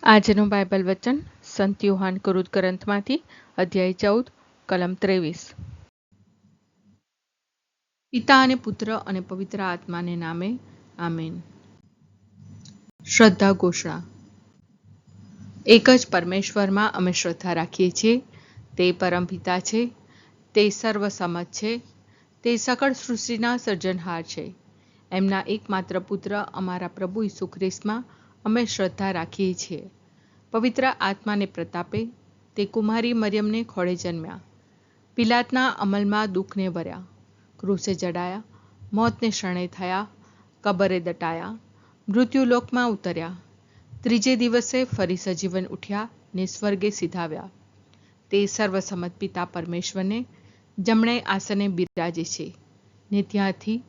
આજનું બાઇબલ વચન સંત યોહાન કૃત ગ્રંથમાંથી અધ્યાય 14 કલમ 23। પિતા અને પુત્ર અને પવિત્ર આત્માને નામે આમેન। શ્રદ્ધા ઘોષણા। એક જ પરમેશ્વરમાં અમે શ્રદ્ધા રાખીએ છીએ। તે પરમપિતા છે, તે સર્વસમત છે, તે સકળ સૃષ્ટિના સર્જનહાર છે। એમના એકમાત્ર પુત્ર અમારા પ્રભુ ઈસુ ખ્રિસ્તમાં અમે શ્રદ્ધા રાખીએ છીએ। પવિત્ર આત્માને પ્રતાપે તે કુમારી મરિયમને ખોળે જન્મ્યા, પિલાતના અમલમાં દુઃખને વર્યા, ક્રૂસે જડાયા, મોતને શરણે થયા, કબરે દટાયા, મૃત્યુલોકમાં ઉતર્યા, ત્રીજે દિવસે ફરી સજીવન ઉઠ્યા ને સ્વર્ગે સિધાવ્યા। તે સર્વસમત પિતા પરમેશ્વરને જમણે આસને બિરાજે છે ને ત્યાંથી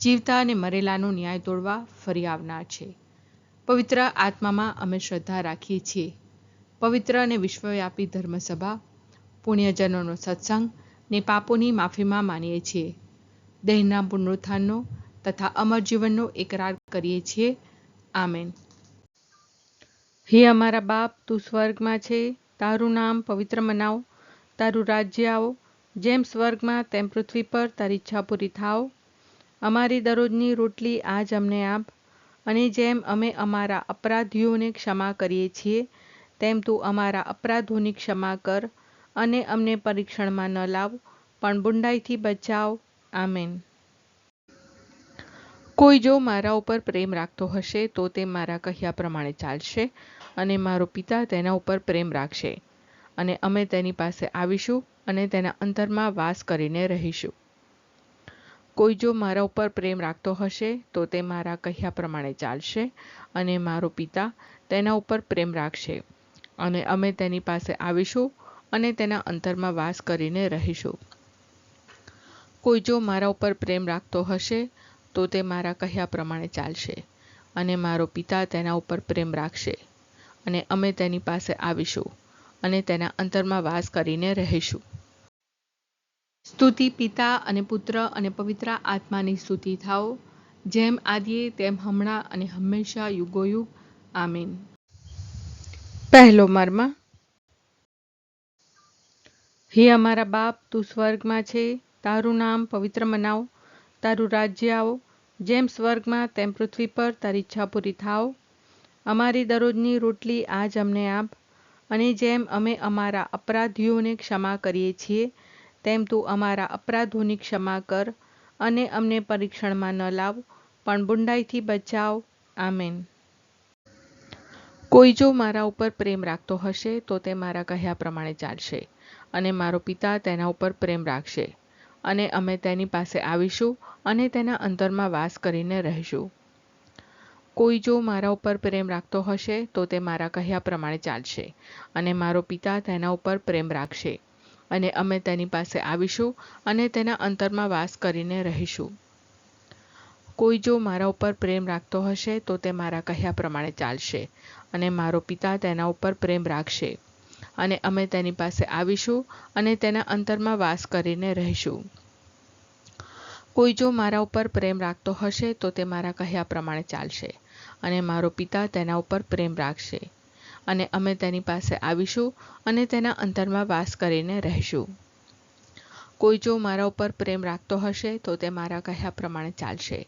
જીવતા અને મરેલાનો ન્યાય તોડવા ફરી આવનાર છે। પવિત્ર આત્મામાં અમે શ્રદ્ધા રાખીએ છીએ। પવિત્ર અને વિશ્વવ્યાપી ધર્મસભા, પુણ્યજનોનો સત્સંગ ને પાપોની માફીમાં માનીએ છીએ। દેહના પુનરુત્થાનનો તથા અમર જીવનનો એકરાર કરીએ છીએ। આમેન। હે અમારા બાપ, તું સ્વર્ગમાં છે, તારું નામ પવિત્ર મનાવ, તારું રાજ્ય આવો, જેમ સ્વર્ગમાં તેમ પૃથ્વી પર તારી ઈચ્છા પૂરી થાવ। અમારી દરરોજની રોટલી આજ અમને આપ, અને જેમ અમે અમારા અપરાધીઓને ક્ષમા કરીએ છીએ તેમ તું અમારા અપરાધોની ક્ષમા કર, અને અમને પરીક્ષણમાં ન લાવ પણ બુંડાઈથી બચાવ। આમેન। કોઈ જો મારા ઉપર પ્રેમ રાખતો હશે તો તે મારા કહ્યા પ્રમાણે ચાલશે, અને મારો પિતા તેના ઉપર પ્રેમ રાખશે, અને અમે તેની પાસે આવીશું અને તેના અંતરમાં વાસ કરીને રહીશું। કોઈ જો મારા ઉપર પ્રેમ રાખતો હશે તો તે મારા કહ્યા પ્રમાણે ચાલશે, અને મારો પિતા તેના ઉપર પ્રેમ રાખશે, અને અમે તેની પાસે આવીશું અને તેના અંતરમાં વાસ કરીને રહીશું। કોઈ જો મારા ઉપર પ્રેમ રાખતો હશે તો તે મારા કહ્યા પ્રમાણે ચાલશે, અને મારો પિતા તેના ઉપર પ્રેમ રાખશે, અને અમે તેની પાસે આવીશું અને તેના અંતરમાં વાસ કરીને રહીશું। સ્તુતિ પિતા અને પુત્ર અને પવિત્ર આત્માની સ્તુતિ થાઓ, જેમ આદિએ તેમ હમણાં અને હંમેશા યુગોયુગ। આમીન। પહેલો મર્મ। હે અમારા બાપ, તું સ્વર્ગમાં છે, તારું નામ પવિત્ર મનાવ, તારું રાજ્ય આવો, જેમ સ્વર્ગમાં તેમ પૃથ્વી પર તારી ઈચ્છા પૂરી થાવ। અમારી દરરોજની રોટલી આજ અમને આપ, અને જેમ અમે અમારા અપરાધીઓને ક્ષમા કરીએ છીએ તેમ તું અમારા અપરાધોની ક્ષમા કર, અને અમને પરીક્ષણમાં ન લાવ પણ બુંડાઈથી બચાવ। આમેન। કોઈ જો મારા ઉપર પ્રેમ રાખતો હશે તો તે મારા કહ્યા પ્રમાણે ચાલશે, અને મારો પિતા તેના ઉપર પ્રેમ રાખશે, અને અમે તેની પાસે આવીશું અને તેના અંતરમાં વાસ કરીને રહીશું। કોઈ જો મારા ઉપર પ્રેમ રાખતો હશે તો તે મારા કહ્યા પ્રમાણે ચાલશે, અને મારો પિતા તેના ઉપર પ્રેમ રાખશે, અને અમે તેની પાસે આવીશું અને તેના અંતરમાં વાસ કરીને રહીશું। કોઈ જો મારા ઉપર પ્રેમ રાખતો હશે તો તે મારા કહ્યા પ્રમાણે ચાલશે, અને મારો પિતા તેના ઉપર પ્રેમ રાખશે, અને અમે તેની પાસે આવીશું અને તેના અંતરમાં વાસ કરીને રહીશું। કોઈ જો મારા ઉપર પ્રેમ રાખતો હશે તો તે મારા કહ્યા પ્રમાણે ચાલશે, અને મારો પિતા તેના ઉપર પ્રેમ રાખશે, અને અમે તેની પાસે આવીશું અને તેના અંતરમાં વાસ કરીને રહીશું। કોઈ જો મારા ઉપર પ્રેમ રાખતો હશે તો તે મારા કહ્યા પ્રમાણે ચાલશે,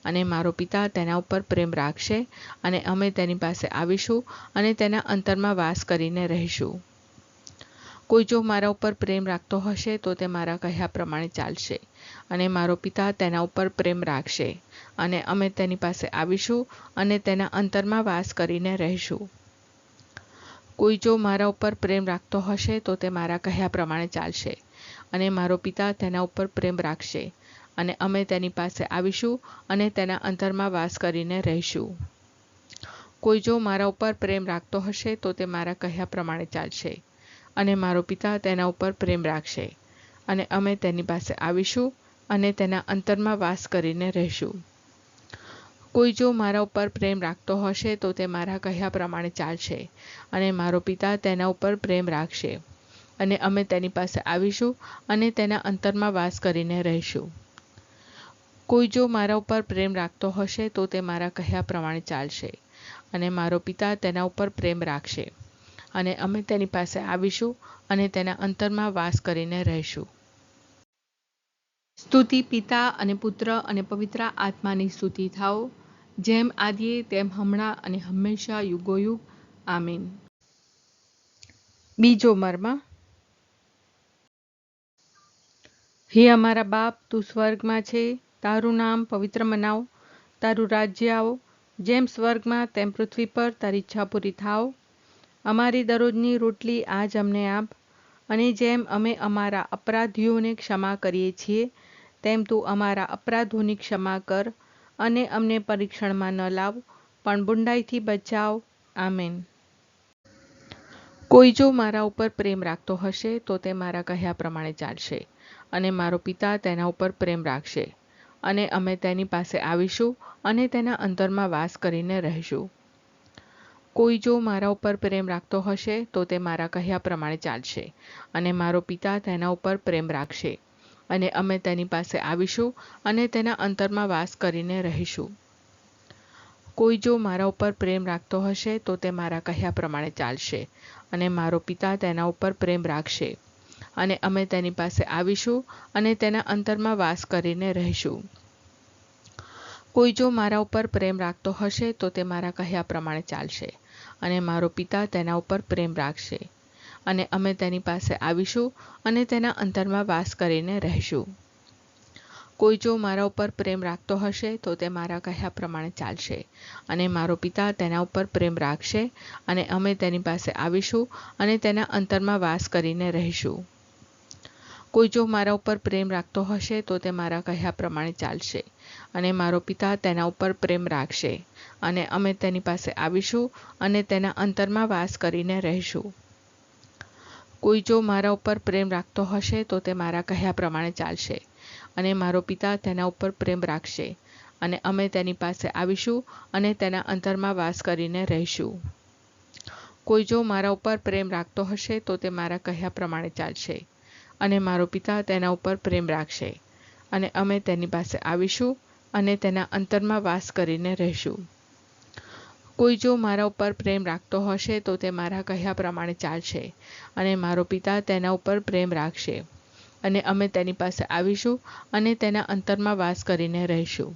અને મારો પિતા તેના ઉપર પ્રેમ રાખશે, અને અમે તેની પાસે આવીશું અને તેના અંતરમાં વાસ કરીને રહીશું। કોઈ જો મારા ઉપર પ્રેમ રાખતો હશે તો તે મારા કહ્યા પ્રમાણે ચાલશે, અને મારો પિતા તેના ઉપર પ્રેમ રાખશે, અને અમે તેની પાસે આવીશું અને તેના અંતરમાં વાસ કરીને રહીશું। કોઈ જો મારા ઉપર પ્રેમ રાખતો હશે તો તે મારા કહ્યા પ્રમાણે ચાલશે, અને મારો પિતા તેના ઉપર પ્રેમ રાખશે, અને અમે તેની પાસે આવીશું અને તેના અંતરમાં વાસ કરીને રહીશું। કોઈ જો મારા ઉપર પ્રેમ રાખતો હશે તો તે મારા કહ્યા પ્રમાણે ચાલશે, અને મારો પિતા તેના ઉપર પ્રેમ રાખશે, અને અમે તેની પાસે આવીશું અને તેના અંતરમાં વાસ કરીને રહીશું। કોઈ જો મારા ઉપર પ્રેમ રાખતો હશે તો તે મારા કહ્યા પ્રમાણે ચાલશે, અને મારો પિતા તેના ઉપર પ્રેમ રાખશે, અને અમે તેની પાસે આવીશું અને તેના અંતરમાં વાસ કરીને રહીશું। કોઈ જો મારા ઉપર પ્રેમ રાખતો હશે તો તે મારા કહ્યા પ્રમાણે ચાલશે, અને મારો પિતા તેના ઉપર પ્રેમ રાખશે અને અમે તેની પાસે આવીશું અને તેના અંતરમાં વાસ કરીને રહીશું. સ્તુતિ પિતા અને પુત્ર અને પવિત્ર આત્માની સ્તુતિ થાઓ, જેમ આદિએ તેમ હમણાં અને હંમેશા યુગોયુગ. આમીન. બીજો મર્મ. હે અમારા બાપ, તું સ્વર્ગમાં છે, તારું નામ પવિત્ર મનાવ, તારું રાજ્ય આવો, જેમ સ્વર્ગમાં તેમ પૃથ્વી પર તારી ઈચ્છા પૂરી થાવ. અમારી દરરોજની રોટલી આજ અમને આપ, અને જેમ અમે અમારા અપરાધીઓને ક્ષમા કરીએ છીએ, તેમ તું અમારા અપરાધોની ક્ષમા કર, અને અમને પરીક્ષણમાં ન લાવ, પણ બુંડાઈથી બચાવ. આમેન. કોઈ જો મારા ઉપર પ્રેમ રાખતો હશે તો તે મારા કહ્યા પ્રમાણે ચાલશે, અને મારો પિતા તેના ઉપર પ્રેમ રાખશે, અને અમે તેની પાસે આવીશું અને તેના અંતરમાં વાસ કરીને રહીશું. કોઈ જો મારા ઉપર પ્રેમ રાખતો હશે તો તે મારા કહ્યા પ્રમાણે ચાલશે, અને મારો પિતા તેના ઉપર પ્રેમ રાખશે, અને અમે તેની પાસે આવીશું અને તેના અંતરમાં વાસ કરીને રહીશું. કોઈ જો મારા ઉપર પ્રેમ રાખતો હશે તો તે મારા કહ્યા પ્રમાણે ચાલશે, અને મારો પિતા તેના ઉપર પ્રેમ રાખશે, અને અમે તેની પાસે આવીશું અને તેના અંતરમાં વાસ કરીને રહીશું. કોઈ જો મારા ઉપર પ્રેમ રાખતો હશે તો તે મારા કહ્યા પ્રમાણે ચાલશે, અને મારો પિતા તેના ઉપર પ્રેમ રાખશે, અને અમે તેની પાસે આવીશું અને તેના અંતરમાં વાસ કરીને રહીશું. કોઈ જો મારા ઉપર પ્રેમ રાખતો હશે તો તે મારા કહ્યા પ્રમાણે ચાલશે, અને મારો પિતા તેના ઉપર પ્રેમ રાખશે, અને અમે તેની પાસે આવીશું અને તેના અંતરમાં વાસ કરીને રહીશું. કોઈ જો મારા ઉપર પ્રેમ રાખતો હશે તો તે મારા કહ્યા પ્રમાણે ચાલશે, અને મારો પિતા તેના ઉપર પ્રેમ રાખશે, અને અમે તેની પાસે આવીશું અને તેના અંતરમાં વાસ કરીને રહીશું. કોઈ જો મારા ઉપર પ્રેમ રાખતો હશે તો તે મારા કહ્યા પ્રમાણે ચાલશે, અને મારો પિતા તેના ઉપર પ્રેમ રાખશે, અને અમે તેની પાસે આવીશું અને તેના અંતરમાં વાસ કરીને રહીશું. કોઈ જો મારા ઉપર પ્રેમ રાખતો હશે તો તે મારા કહ્યા પ્રમાણે ચાલશે, અને મારો પિતા તેના ઉપર પ્રેમ રાખશે, અને અમે તેની પાસે આવીશું અને તેના અંતરમાં વાસ કરીને રહીશું. કોઈ જો મારા ઉપર પ્રેમ રાખતો હશે તો તે મારા કહ્યા પ્રમાણે ચાલશે, અને મારો પિતા તેના ઉપર પ્રેમ રાખશે, અને અમે તેની પાસે આવીશું અને તેના અંતરમાં વાસ કરીને રહીશું.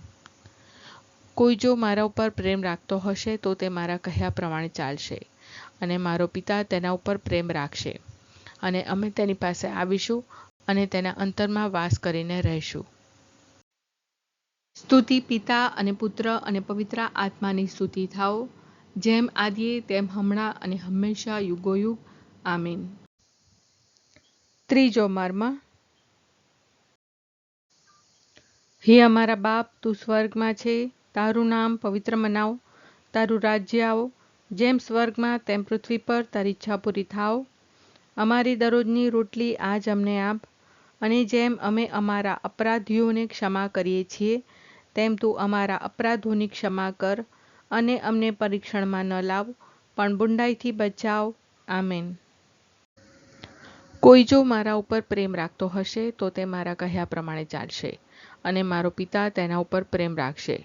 કોઈ જો મારા ઉપર પ્રેમ રાખતો હશે તો તે મારા કહ્યા પ્રમાણે ચાલશે, અને મારો પિતા તેના ઉપર પ્રેમ રાખશે, અને અમે તેની પાસે આવીશું અને તેના અંતરમાં વાસ કરીને રહીશું. સ્તુતિ પિતા અને પુત્ર અને પવિત્ર આત્માની સ્તુતિ થાઓ, જેમ આદિએ તેમ હમણાં અને હંમેશા યુગોયુગ. આમીન. ત્રીજો મર્મ. હે અમારા બાપ, તું સ્વર્ગમાં છે, તારું નામ પવિત્ર મનાવ, તારું રાજ્ય આવો, જેમ સ્વર્ગમાં તેમ પૃથ્વી પર તારી ઈચ્છા પૂરી થાવ. અમારી દરરોજની રોટલી આજ અમને આપ, અને જેમ અમે અમારા અપરાધીઓને ક્ષમા કરીએ છીએ, તેમ તું અમારા અપરાધોની ક્ષમા કર, અને અમને પરીક્ષણમાં ન લાવ, પણ બુંડાઈથી બચાવ. આમેન. કોઈ જો મારા ઉપર પ્રેમ રાખતો હશે તો તે મારા કહ્યા પ્રમાણે ચાલશે, અને મારો પિતા તેના ઉપર પ્રેમ રાખશે,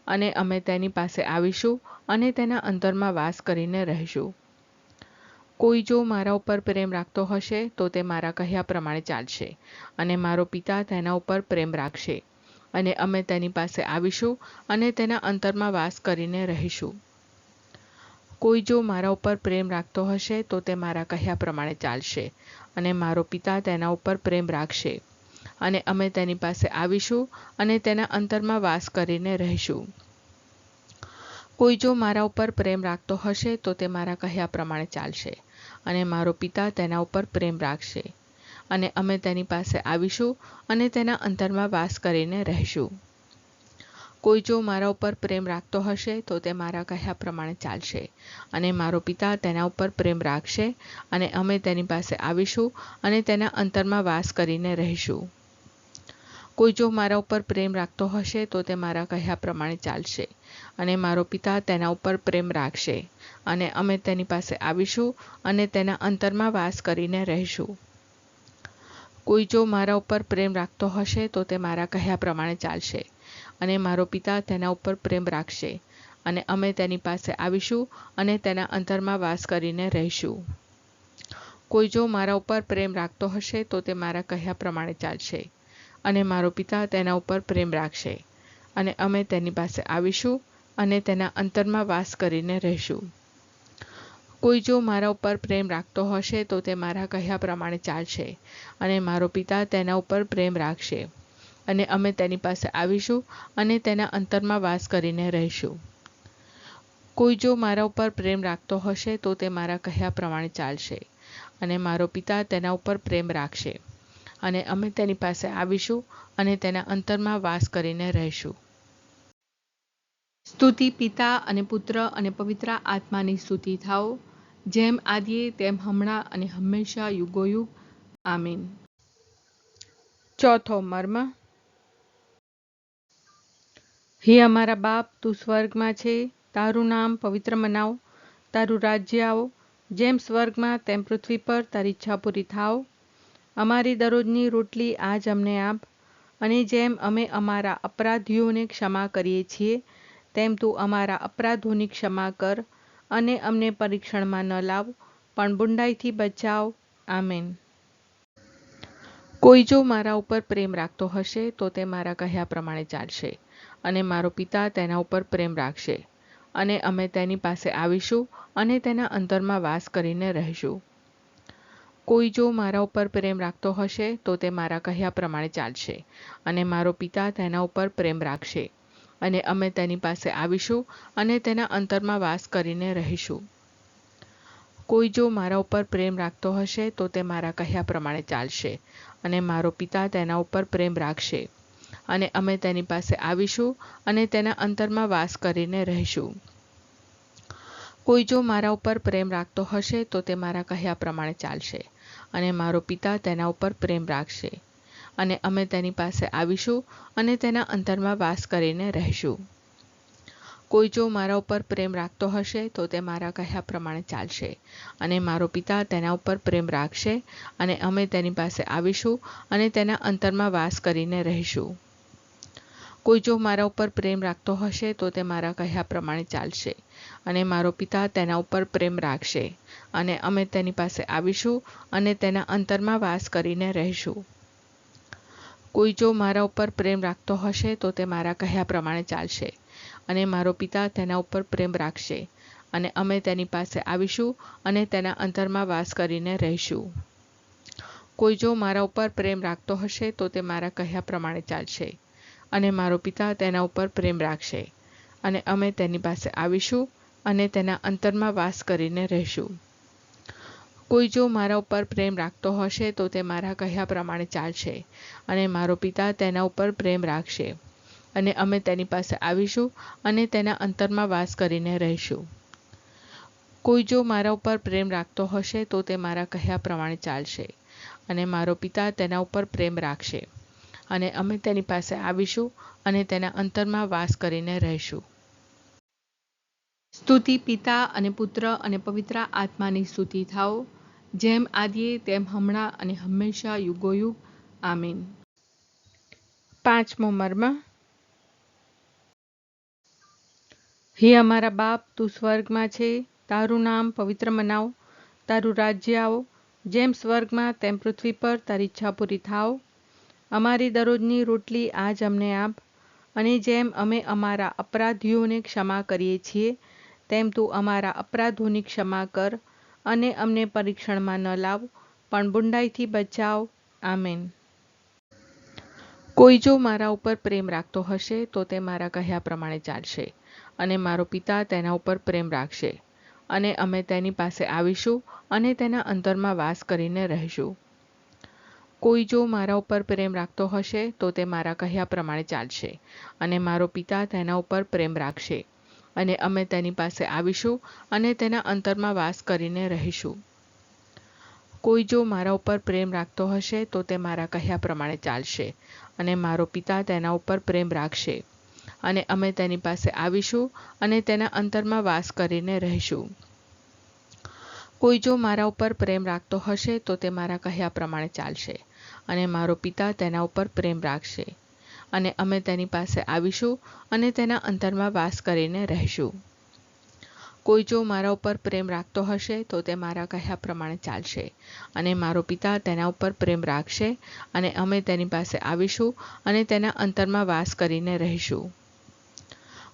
અને અમે તેની પાસે આવીશું અને તેના અંતરમાં વાસ કરીને રહીશું. કોઈ જો મારા ઉપર પ્રેમ રાખતો હશે તો તે મારા કહ્યા પ્રમાણે ચાલશે, અને મારો પિતા તેના ઉપર પ્રેમ રાખશે, અને અમે તેની પાસે આવીશું અને તેના અંતરમાં વાસ કરીને રહીશું. કોઈ જો મારા ઉપર પ્રેમ રાખતો હશે તો તે મારા કહ્યા પ્રમાણે ચાલશે, અને મારો પિતા તેના ઉપર પ્રેમ રાખશે, અને અમે તેની પાસે આવીશું અને તેના અંતરમાં વાસ કરીને રહીશું. કોઈ જો મારા ઉપર પ્રેમ રાખતો હશે તો તે મારા કહ્યા પ્રમાણે ચાલશે, અને મારો પિતા તેના ઉપર પ્રેમ રાખશે, અને અમે તેની પાસે આવીશું અને તેના અંતરમાં વાસ કરીને રહીશું. કોઈ જો મારા ઉપર પ્રેમ રાખતો હશે તો તે મારા કહ્યા પ્રમાણે ચાલશે, અને મારો પિતા તેના ઉપર પ્રેમ રાખશે, અને અમે તેની પાસે આવીશું અને તેના અંતરમાં વાસ કરીને રહીશું. કોઈ જો મારા ઉપર પ્રેમ રાખતો હશે તો તે મારા કહ્યા પ્રમાણે ચાલશે, અને મારો પિતા તેના ઉપર પ્રેમ રાખશે, અને અમે તેની પાસે આવીશું અને તેના અંતરમાં વાસ કરીને રહીશું. કોઈ જો મારા ઉપર પ્રેમ રાખતો હશે તો તે મારા કહ્યા પ્રમાણે ચાલશે, અને મારો પિતા તેના ઉપર પ્રેમ રાખશે, અને અમે તેની પાસે આવીશું અને તેના અંતરમાં વાસ કરીને રહીશું. કોઈ જો મારા ઉપર પ્રેમ રાખતો હશે તો તે મારા કહ્યા પ્રમાણે ચાલશે, અને મારો પિતા તેના ઉપર પ્રેમ રાખશે, અને અમે તેની પાસે આવીશું અને તેના અંતરમાં વાસ કરીને રહીશું. કોઈ જો મારા ઉપર પ્રેમ રાખતો હશે તો તે મારા કહ્યા પ્રમાણે ચાલશે, અને મારો પિતા તેના ઉપર પ્રેમ રાખશે, અને અમે તેની પાસે આવીશું અને તેના અંતરમાં વાસ કરીને રહીશું. કોઈ જો મારા ઉપર પ્રેમ રાખતો હશે તો તે મારા કહ્યા પ્રમાણે ચાલશે, અને મારો પિતા તેના ઉપર પ્રેમ રાખશે, અને અમે તેની પાસે આવીશું અને તેના અંતરમાં વાસ કરીને રહીશું. સ્તુતિ પિતા અને પુત્ર અને પવિત્ર આત્માની સ્તુતિ થાઓ, જેમ આદિએ તેમ હમણાં અને હંમેશા યુગોયુગ. આમીન. ચોથો મર્મ. હે અમારા બાપ, તું સ્વર્ગમાં છે, તારું નામ પવિત્ર મનાવ, તારું રાજ્ય આવો, જેમ સ્વર્ગમાં તેમ પૃથ્વી પર તારી ઈચ્છા પૂરી થાવ. અમારી દરરોજની રોટલી આજ અમને આપ, અને જેમ અમે અમારા અપરાધીઓને ક્ષમા કરીએ છીએ તેમ તું અમારા અપરાધોની ક્ષમા કર, અને અમને પરીક્ષણમાં ન લાવ, પણ બુંડાઈથી બચાવ. આમેન. કોઈ જો મારા ઉપર પ્રેમ રાખતો હશે તો તે મારા કહ્યા પ્રમાણે ચાલશે, અને મારો પિતા તેના ઉપર પ્રેમ રાખશે, અને અમે તેની પાસે આવીશું અને તેના અંતરમાં વાસ કરીને રહીશું. કોઈ જો મારા ઉપર પ્રેમ રાખતો હશે તો તે મારા કહ્યા પ્રમાણે ચાલશે, અને મારો પિતા તેના ઉપર પ્રેમ રાખશે, અને અમે તેની પાસે આવીશું અને તેના અંતરમાં વાસ કરીને રહીશું. કોઈ જો મારા ઉપર પ્રેમ રાખતો હશે તો તે મારા કહ્યા પ્રમાણે ચાલશે, અને મારો પિતા તેના ઉપર પ્રેમ રાખશે, અને અમે તેની પાસે આવીશું અને તેના અંતરમાં વાસ કરીને રહીશું. કોઈ જો મારા ઉપર પ્રેમ રાખતો હશે તો તે મારા કહ્યા પ્રમાણે ચાલશે, અને મારો પિતા તેના ઉપર પ્રેમ રાખશે, અને અમે તેની પાસે આવીશું અને તેના અંતરમાં વાસ કરીને રહીશું. કોઈ જો મારા ઉપર પ્રેમ રાખતો હશે તો તે મારા કહ્યા પ્રમાણે ચાલશે, અને મારો પિતા તેના ઉપર પ્રેમ રાખશે, અને અમે તેની પાસે આવીશું અને તેના અંતરમાં વાસ કરીને રહીશું. કોઈ જો મારા ઉપર પ્રેમ રાખતો હશે તો તે મારા કહ્યા પ્રમાણે ચાલશે, અને મારો પિતા તેના ઉપર પ્રેમ રાખશે, અને અમે તેની પાસે આવીશું અને તેના અંતરમાં વાસ કરીને રહીશું. કોઈ જો મારા ઉપર પ્રેમ રાખતો હશે તો તે મારા કહ્યા પ્રમાણે ચાલશે, અને મારો પિતા તેના ઉપર પ્રેમ રાખશે, અને અમે તેની પાસે આવીશું અને તેના અંતરમાં વાસ કરીને રહીશું. કોઈ જો મારા ઉપર પ્રેમ રાખતો હશે તો તે મારા કહ્યા પ્રમાણે ચાલશે, અને મારો પિતા તેના ઉપર પ્રેમ રાખશે, અને અમે તેની પાસે આવીશું અને તેના અંતરમાં વાસ કરીને રહીશું. કોઈ જો મારા ઉપર પ્રેમ રાખતો હશે તો તે મારા કહ્યા પ્રમાણે ચાલશે, અને મારો પિતા તેના ઉપર પ્રેમ રાખશે, અને અમે તેની પાસે આવીશું અને તેના અંતરમાં વાસ કરીને રહીશું. કોઈ જો મારા ઉપર પ્રેમ રાખતો હશે તો તે મારા કહ્યા પ્રમાણે ચાલશે, અને મારો પિતા તેના ઉપર પ્રેમ રાખશે, અને અમે તેની પાસે આવીશું અને તેના અંતરમાં વાસ કરીને રહીશું. સ્તુતિ પિતા અને પુત્ર અને પવિત્ર આત્માની સ્તુતિ થાઓ, જેમ આદિએ તેમ હમણાં અને હંમેશા યુગોયુગ. આમીન. પાંચમો મર્મ. હે અમારા બાપ, તું સ્વર્ગમાં છે, તારું નામ પવિત્ર મનાવ, તારું રાજ્ય આવો, જેમ સ્વર્ગમાં તેમ પૃથ્વી પર તારી ઈચ્છા પૂરી થાવ. અમારી દરરોજની રોટલી આજ અમને આપ, અને જેમ અમે અમારા અપરાધીઓને ક્ષમા કરીએ છીએ તેમ તું અમારા અપરાધોની ક્ષમા કર, અને અમને પરીક્ષણમાં ન લાવ, પણ બુંડાઈથી બચાવ. આમેન. કોઈ જો મારા ઉપર પ્રેમ રાખતો હશે તો તે મારા કહ્યા પ્રમાણે ચાલશે, અને મારો પિતા તેના ઉપર પ્રેમ રાખશે, અને અમે તેની પાસે આવીશું અને તેના અંતરમાં વાસ કરીને રહીશું. કોઈ જો મારા ઉપર પ્રેમ રાખતો હશે તો તે મારા કહ્યા પ્રમાણે ચાલશે, અને મારો પિતા તેના ઉપર પ્રેમ રાખશે, અને અમે તેની પાસે આવીશું અને તેના અંતરમાં વાસ કરીને રહીશું. કોઈ જો મારા ઉપર પ્રેમ રાખતો હશે તો તે મારા કહ્યા પ્રમાણે ચાલશે, અને મારો પિતા તેના ઉપર પ્રેમ રાખશે, અને અમે તેની પાસે આવીશું અને તેના અંતરમાં વાસ કરીને રહીશું. કોઈ જો મારા ઉપર પ્રેમ રાખતો હશે તો તે મારા કહ્યા પ્રમાણે ચાલશે, અને મારો પિતા તેના ઉપર પ્રેમ રાખશે, અને અમે તેની પાસે આવીશું અને તેના અંતરમાં વાસ કરીને રહીશું. કોઈ જો મારા ઉપર પ્રેમ રાખતો હશે તો તે મારા કહ્યા પ્રમાણે ચાલશે, અને મારો પિતા તેના ઉપર પ્રેમ રાખશે, અને અમે તેની પાસે આવીશું અને તેના અંતરમાં વાસ કરીને રહીશું.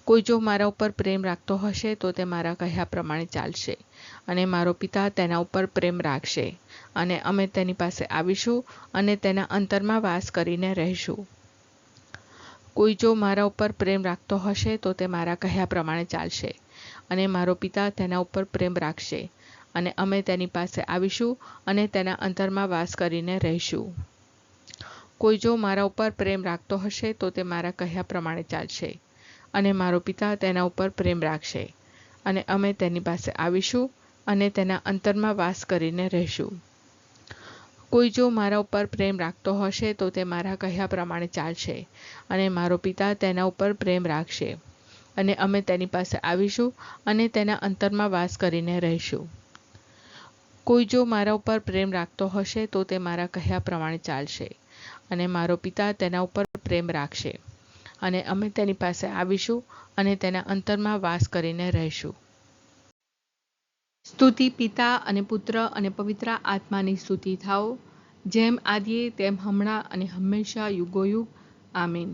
કોઈ જો મારા ઉપર પ્રેમ રાખતો હશે તો તે મારા કહ્યા પ્રમાણે ચાલશે, અને મારો પિતા તેના ઉપર પ્રેમ રાખશે, અને અમે તેની પાસે આવીશું અને તેના અંતરમાં વાસ કરીને રહીશું. કોઈ જો મારા ઉપર પ્રેમ રાખતો હશે તો તે મારા કહ્યા પ્રમાણે ચાલશે, અને મારો પિતા તેના ઉપર પ્રેમ રાખશે, અને અમે તેની પાસે આવીશું અને તેના અંતરમાં વાસ કરીને રહીશું. કોઈ જો મારા ઉપર પ્રેમ રાખતો હશે તો તે મારા કહ્યા પ્રમાણે ચાલશે, અને મારો પિતા તેના ઉપર પ્રેમ રાખશે, અને અમે તેની પાસે આવીશું અને તેના અંતરમાં વાસ કરીને રહીશું. કોઈ જો મારા ઉપર પ્રેમ રાખતો હશે તો તે મારા કહ્યા પ્રમાણે ચાલશે, અને મારો પિતા તેના ઉપર પ્રેમ રાખશે, અને અમે તેની પાસે આવીશું અને તેના અંતરમાં વાસ કરીને રહીશું. કોઈ જો મારા ઉપર પ્રેમ રાખતો હશે તો તે મારા કહ્યા પ્રમાણે ચાલશે, અને મારો પિતા તેના ઉપર પ્રેમ રાખશે, અને અમે તેની પાસે આવીશું અને તેના અંતરમાં વાસ કરીને રહીશું. સ્તુતિ પિતા અને પુત્ર અને પવિત્ર આત્માની સ્તુતિ થાઓ, જેમ આદિએ તેમ હમણાં અને હંમેશા યુગોયુગ. આમીન.